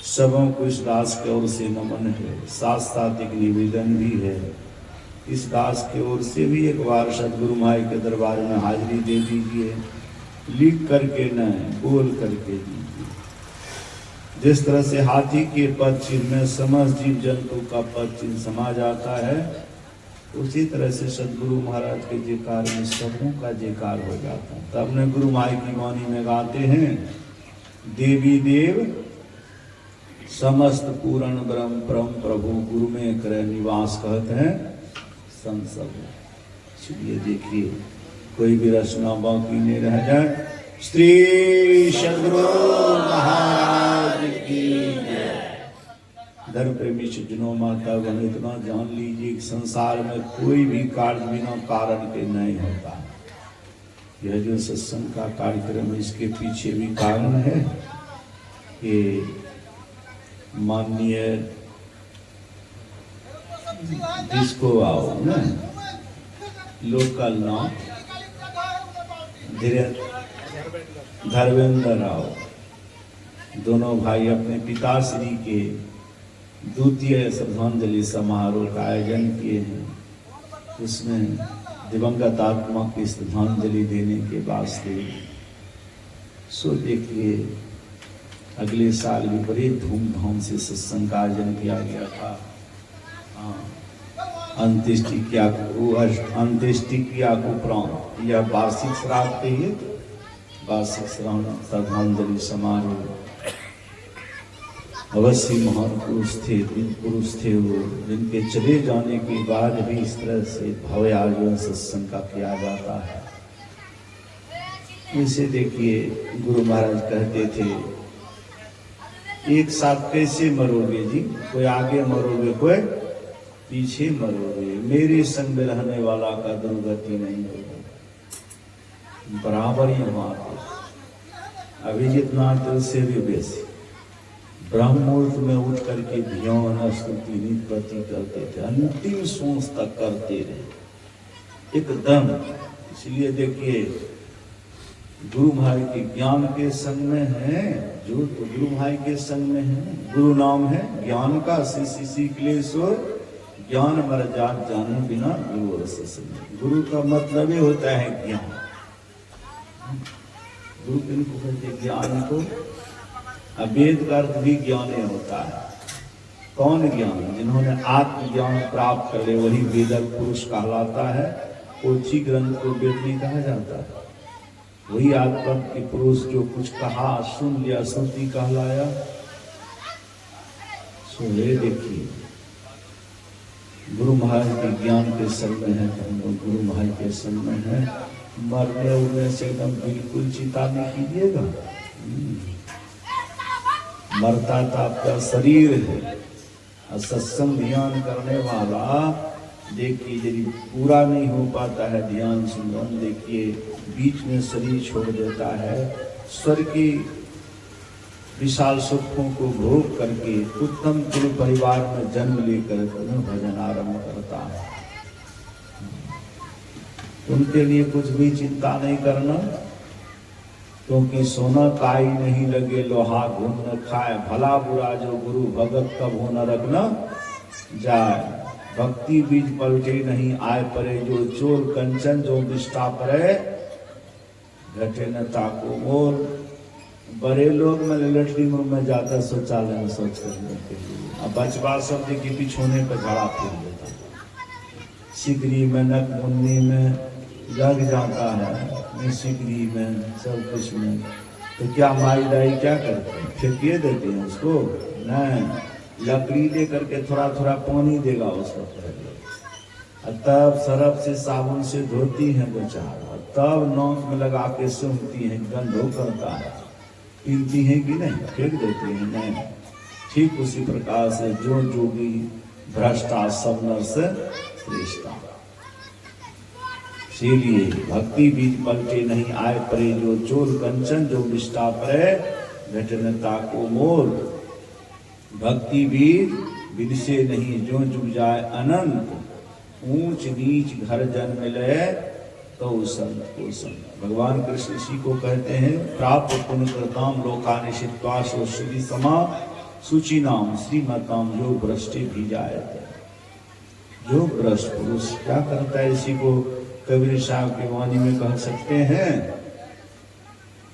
सबों को इस दास की ओर से नमन है, साथ साथ एक निवेदन भी है। इस दास की ओर से भी एक बार सदगुरु माई के दरबार में हाजिरी दे दीजिए, लिख करके न बोल करके दीजिए। जिस तरह से हाथी के पद चिन्ह में समस्त जीव जंतु का पद चिन्ह समा जाता है, उसी तरह से सदगुरु महाराज के जयकार में सबों का जयकार हो जाता है। तब ने गुरु माई की वाणी में गाते हैं, देवी देव समस्त पूर्ण ब्रह्म परम प्रभु गुरु में करे निवास, कहते हैं संसद। इसलिए देखिए कोई भी रचना बाकी नहीं रह जाए। श्री सद्गुरु महाराज की जय। धर्म प्रेमी सज्जनों, माता बहन, इतना जान लीजिए कि संसार में कोई भी कार्य बिना कारण के नहीं होता। यह जो सत्संग का कार्यक्रम है, इसके पीछे भी कारण है कि माननीय जिसको आओ ना लोकल नाम धर्मेंद्र राव, दोनों भाई अपने पिताश्री के द्वितीय श्रद्धांजलि समारोह का आयोजन किए हैं। उसमें दिवंगत आत्मा की श्रद्धांजलि देने के वास्ते सो देखिए अगले साल भी बड़े धूमधाम से सत्संग का आयोजन किया गया था। अंत्येष्टि क्रिया को उपरांत यह वार्षिक श्राद्ध के ही वार्षिक श्रद्धांजलि समारोह अवश्य महान पुरुष थे, पुरुष थे वो, जिनके चले जाने के बाद भी इस तरह से भव्य आयोजन सत्संग का किया जाता है। इसे देखिए गुरु महाराज कहते थे, एक साथ कैसे मरोगे जी, कोई आगे मरोगे कोई पीछे मरोगे, मेरे संग रहने वाला का दुर्गति नहीं होगा। बराबर ही बात है। अभिजीत नाथ दिल से भी बेसी ब्रह्म मुहूर्त में उठ करके ध्यान स्तुति नित्य करते थे, अंतिम श्वास तक करते रहे एकदम। इसलिए देखिए गुरु भाई के ज्ञान के संग में है, जो तो गुरु भाई के संग में है। गुरु नाम है ज्ञान का, शिष्य सीख ले सो ज्ञान मर जात जाने बिना गुरु रस संग। गुरु का मतलब ही होता है ज्ञान। गुरु किनको कहते हैं? ज्ञान को। वेद का अर्थ भी ज्ञान होता है। कौन ज्ञान? जिन्होंने आत्मज्ञान प्राप्त कर ले वही वेदक पुरुष कहलाता है। कोची ग्रंथ को वेद नहीं कहा जाता है। वही आत्मा के पुरुष जो कुछ कहा, सुन लिया, श्रुति कहलाया। सुने देखिए गुरु महाराज के ज्ञान के संग में है, हम लोग गुरु महाराज के संग में है। मरने उड़ने से एकदम बिल्कुल चिंता नहीं कीजिएगा। मरता तो आपका शरीर है, और सत्संग ध्यान करने वाला देखिए यदि पूरा नहीं हो पाता है ध्यान सुमरन, देखिए बीच में शरीर छोड़ देता है, स्वर्ग की विशाल सुखों को भोग करके उत्तम गुरु परिवार में जन्म लेकर भजन आरंभ करता है। उनके लिए कुछ भी चिंता नहीं करना, क्योंकि सोना काई नहीं लगे लोहा घुन न खाए, भला बुरा जो गुरु भगत कब हो न रखना जाए। भक्ति बीज पलटे नहीं आए परे, जो चोर कंचन जो निष्ठा परे घटे न ताको मोर। बड़े लोग में लटरी में जाता शौचालय में शौच करने के लिए, अब बचवा सब देखिए पिछोने पर झड़ा फिर देता, सिगरी में नक मुन्नी में लग जाता है, सिगरी में सब कुछ में। तो क्या माई दाई क्या करते हैं? फेंकिए देते हैं उसको? नहीं, लकड़ी दे करके थोड़ा थोड़ा पानी देगा उसको पहले, तब सरफ से साबुन से धोती हैं बेचारा, तब नाक में लगा के सूंघती हैं, गंधो करता है, पीती हैं कि नहीं? फेंक देते हैं? नहीं। ठीक उसी प्रकार से जो जोगी भ्रष्टा सब नर से श्रेष्ठा। इसीलिए भक्ति बीज पलटे नहीं आए परे, जो चोर कंचन जो निष्ठा परे घटनता को मोर। भक्ति बीज बिनसे नहीं जो जुग जाए अनंत, ऊंच नीच घर जन्म ले तो संत को संत। भगवान कृष्ण इसी को कहते हैं, प्राप्त पुण्य कृताम लोकानिषित्वा श्री समा शुचिनाम श्रीमताम जो भ्रष्टे भी जाए थे। जो भ्रष्ट पुरुष क्या करता है, इसी को कबीर साहब की वाणी में कह सकते हैं,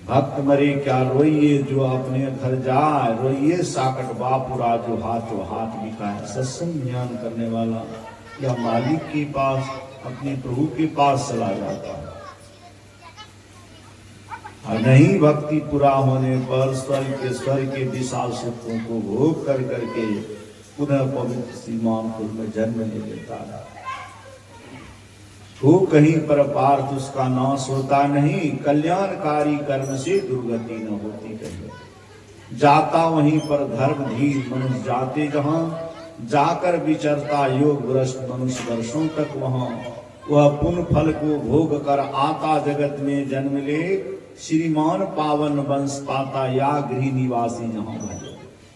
भक्त मरे क्या रोइए जो अपने घर जाए, रोइए साकट बापुरा जो हाथों हाथ बिकाए। सत्संग ज्ञान करने वाला या मालिक के पास, अपने प्रभु के पास चला जाता है, और नहीं भक्ति पूरा होने पर स्वर्ग के विशाल सुखों को भोग कर करके पुनः पवित्र श्रीमानपुर में जन्म ले लेता है। तो कहीं पर पार्थ उसका नाश होता नहीं, कल्याणकारी कर्म से दुर्गति न होती कहीं। जाता वहीं पर धर्मधीर मनुष्य जाते जहां, जाकर विचरता योग भ्रष्ट मनुष्य वर्षों तक वहां। वह पुण्य फल को भोग कर आता जगत में जन्म ले, श्रीमान पावन वंश पाता या गृह निवासी जहां भले।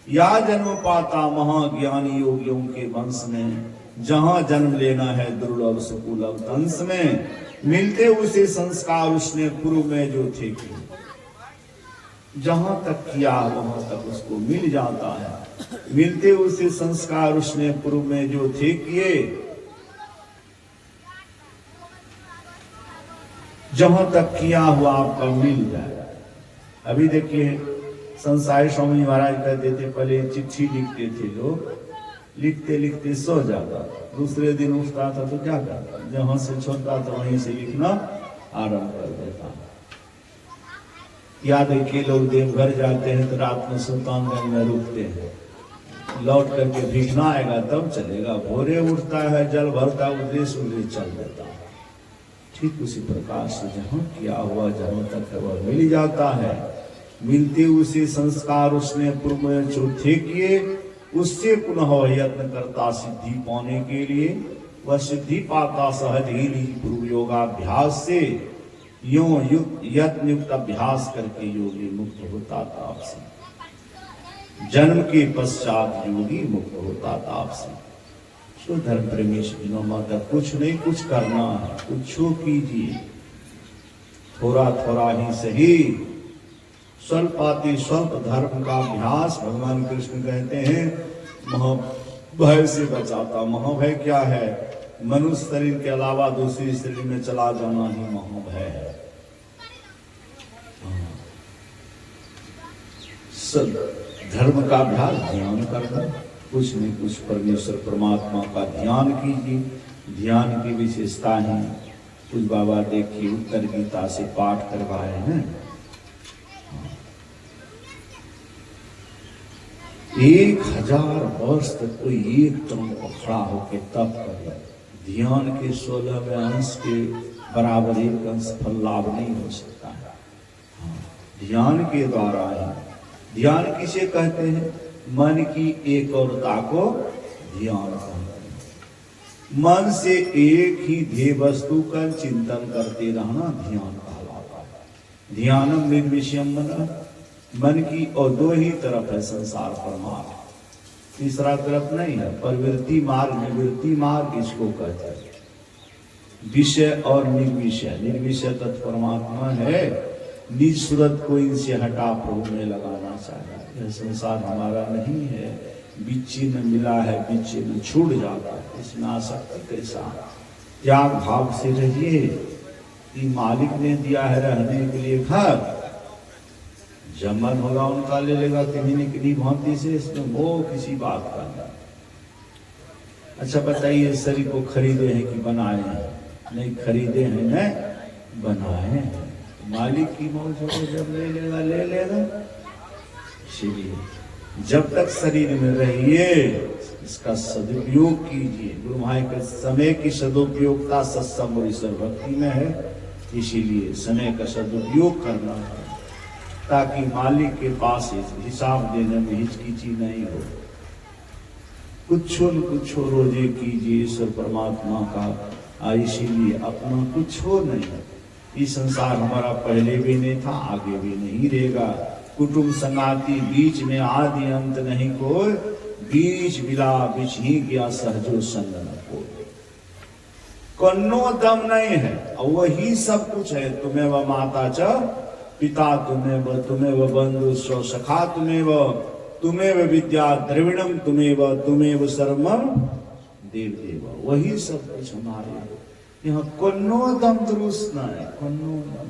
या जन्म पाता महाज्ञानी योगियों के वंश में, जहां जन्म लेना है दुर्लभ सुकुलभ दंश में। मिलते उसे संस्कार उसने पूर्व में जो थे किए, जहां तक किया वहां तक उसको मिल जाता है। मिलते उसे संस्कार उसने पूर्व में जो थे किए, जहां तक किया हुआ आपका मिल जाए। अभी देखिए संसारी स्वामी महाराज कहते थे, पहले चिट्ठी लिखते थे लोग, लिखते लिखते सो जाता, दूसरे दिन उठता था तो क्या करता, जहां से छोड़ता था वहीं से लिखना आरंभ कर देता। या देखिए लोग देवघर जाते हैं तो रात में सुल्तानगंज में रुकते हैं, लौट करके भीखना आएगा तब चलेगा। भोरे उठता है, जल भरता, उद्देश्य उद्देश्य चल देता। ठीक उसी प्रकार से जहां किया हुआ जहां तक वह मिल जाता है। मिलते उसे संस्कार उसने पूर्व में जो थे किए, उससे पुनः यत्न करता सिद्धि पाने के लिए। वह सिद्धि पाता सहज ही पूर्व योगाभ्यास से, यों यत्न युक्त अभ्यास करके योगी मुक्त होता ताप से। जन्म के पश्चात योगी मुक्त होता ताप से। सो धर्म प्रेमी जनों माता कुछ नहीं कुछ करना है, कुछ कीजिए, थोड़ा थोड़ा ही सही, स्वल्पाति स्वल्प धर्म का अभ्यास। भगवान कृष्ण कहते हैं महाभय से बचाता। महाभय क्या है? मनुष्य शरीर के अलावा दूसरी शरीर में चला जाना ही महाभय है। धर्म का अभ्यास ध्यान करना, कुछ नहीं कुछ परमेश्वर परमात्मा का ध्यान कीजिए। ध्यान की विशेषता है, कुछ बाबा देखिए उत्तर गीता से पाठ करवाए हैं। 1000 वर्ष तक कोई एक तरह खड़ा होकर तप करे, ध्यान के 16वें अंश के बराबर एक अंश फल लाभ नहीं हो सकता है। ध्यान के द्वारा ही, ध्यान किसे कहते हैं? मन की एकता को ध्यान कहते हैं। मन से एक ही ध्येय वस्तु का चिंतन करते रहना ध्यान कहलाता है। ध्यानम निर्विषयम मन, मन की और दो ही तरफ है संसार परमार्थ, तीसरा तरफ नहीं है। प्रवृत्ति मार्ग निवृत्ति मार्ग इसको कहते हैं। विषय और निर्विषय, निर्विषय तत्परमात्मा है। निज सूरत को इनसे हटा प्रभु में लगाना चाहिए। यह संसार हमारा नहीं है, बिच्ची में मिला है, बिच्ची में छूट जाता है। इसमें आसक्ति कैसा? त्याग भाव से रहिए कि मालिक ने दिया है रहने के लिए घर, जब मन होगा उनका ले लेगा किन्हीं न किन्हीं भांति से। इसमें वो किसी बात का नहीं। अच्छा बताइए, शरीर को खरीदे हैं कि बनाए हैं? नहीं खरीदे हैं, नहीं बनाए हैं। मालिक की मौज हो, जब ले लेगा ले लेगा। इसीलिए जब तक शरीर में रहिए इसका सदुपयोग कीजिए। गुरु महाराज के समय की सदुपयोगता सत्संग और ईश्वर भक्ति में है। इसीलिए समय का सदुपयोग करना है, ताकि मालिक के पास हिसाब देने में हिचकिची नहीं हो। कुछ न कुछ रोजे कीजिए ईश्वर परमात्मा का। इसीलिए अपना कुछ हो नहीं। ये संसार हमारा पहले भी नहीं था, आगे भी नहीं रहेगा। कुटुंब संगाती बीच में आदि अंत नहीं कोई, बीच बिला बिछ ही गया सहजो संग न कोई। कन्नो दम नहीं है और वही सब कुछ है। तुम्हें वह माता च पिता, तुम्हें वह बंधु सो सखा, तुम्हें वह तुम्हें विद्या द्रविणम तुम्हें सर्वम देव देव, वही सब कुछ हमारे यहाँ। कोनो दम दुरुस्त ना है, कोनो दम।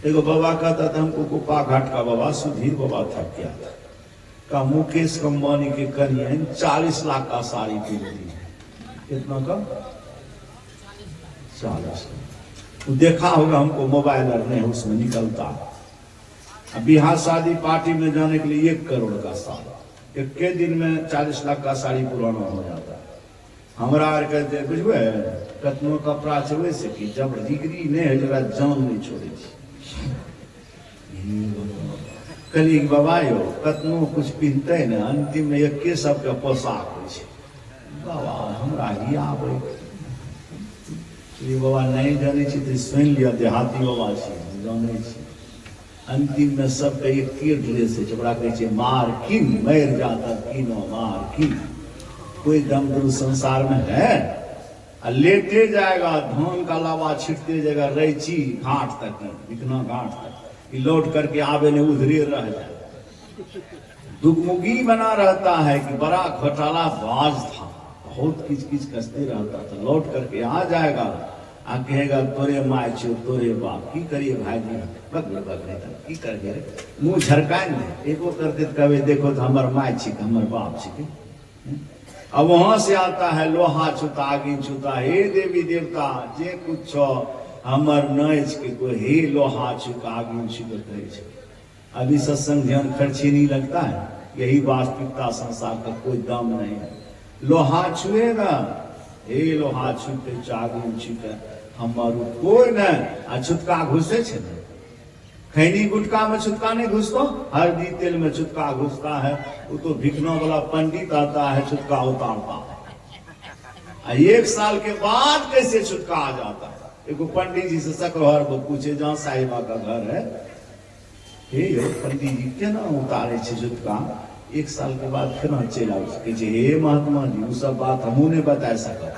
देखो बाबा कहता था हमको कुपा घाट का बाबा सुधीर बाबा था, क्या था का मुकेश अंबानी के कन्या 40 लाख का साड़ी पहन दी। कितना का? 40 लाख। देखा होगा हमको, मोबाइल और नहीं उसमें निकलता। बिहार शादी पार्टी में जाने के लिए 1 करोड़ का साड़ी, एक के दिन में 40 लाख का साड़ी पुराना हो जाता है। हमारा आर कहते बुझे कतनो कपड़ा छे से कि जब डिग्री नहीं है जरा जान नहीं छोड़े। कली बाबा यो कतनो कुछ पहनते न अंतिम में एक सबके पोशाक हो छे। बाबा हमरा ही आबे बाबा नहीं जाने छी तो सुन लिया, देहाती बाबा छी जाने छी। अंतिम में सबके एक ड्रेस है, जबरा कहे छे मार किन मर जाता किनो मार किन। कोई दम दुरु संसार में है? लेटे जाएगा धान का लावा छिटते जाएगा रैची घाट तक, बिकना घाट तक, लौट करके आवे ने उधरे रह जाए। दुगमुगी बना रहता है कि बड़ा घोटाला बाज था, बहुत किच किच कसते रहता था। लौट करके आ जाएगा, आ कहेगा तोरे माय छो तोरे बाप, की करिए भाई जी बग नहीं की करिए मुंह झरकाए ने एको करते कहे देखो तो हमर माय छिक हमर बाप छिक। अब वहां से आता है लोहा छूता आगे छूता, हे देवी देवता जे कुछ छो हमर नच के कोई हे लोहा छुका आगे छुकत रहे छे। अभी सत्संग ध्यान खर्ची नहीं लगता है, यही वास्तविकता संसार का कोई दाम नहीं है। लोहा छुएगा, हे लोहा छुटे चागे छुटे हमर कोई न आ छुटका घुसे छे न। खैनी गुटका में छुटका नहीं घुसतो, हल्दी तेल में छुटका घुसता है। वो तो भिखनों वाला पंडित आता है छुटका उतारता है। 1 साल के बाद कैसे छुटका आ जाता है? एगो पंडित जी से सकरहर को पूछे जहाँ साहिबा का घर है, हे यो पंडित जी केना उतारे छे छुटका? 1 साल के बाद केना चल आउ सके? हे महात्मा जी वो सब बात हमू ने बता सकत।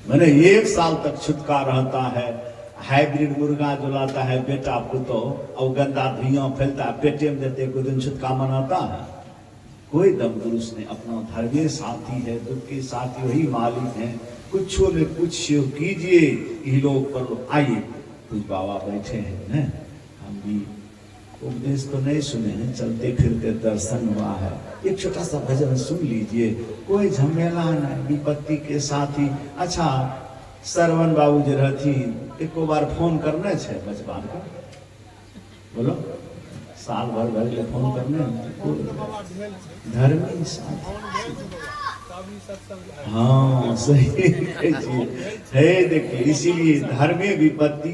मैंने 1 साल तक छुटका रहता है। हाइब्रिड मुर्गा जो लाता है बेटा पुतो और गंदा धुआं फैलता है, पेटे में देते कोई दिन छुटका मनाता है? कोई दम दुरुस्त नहीं। अपना धर्मी साथी है, दुख के साथी वही मालिक है। कुछ न कुछ कीजिए, ये लोग पर आइए। कुछ बाबा बैठे हैं न, हम भी उपदेश तो नहीं सुने हैं, चलते फिरते दर्शन हुआ है। एक छोटा सा भजन सुन लीजिए, कोई झमेला नहीं, विपत्ति के साथी। अच्छा सरवन बाबू जो रहती एको बार फोन करने छे बचपन का, बोलो साल भर भर फोन करने धर्मी साथी। हाँ सही है, देखिए इसीलिए धर्मे विपत्ति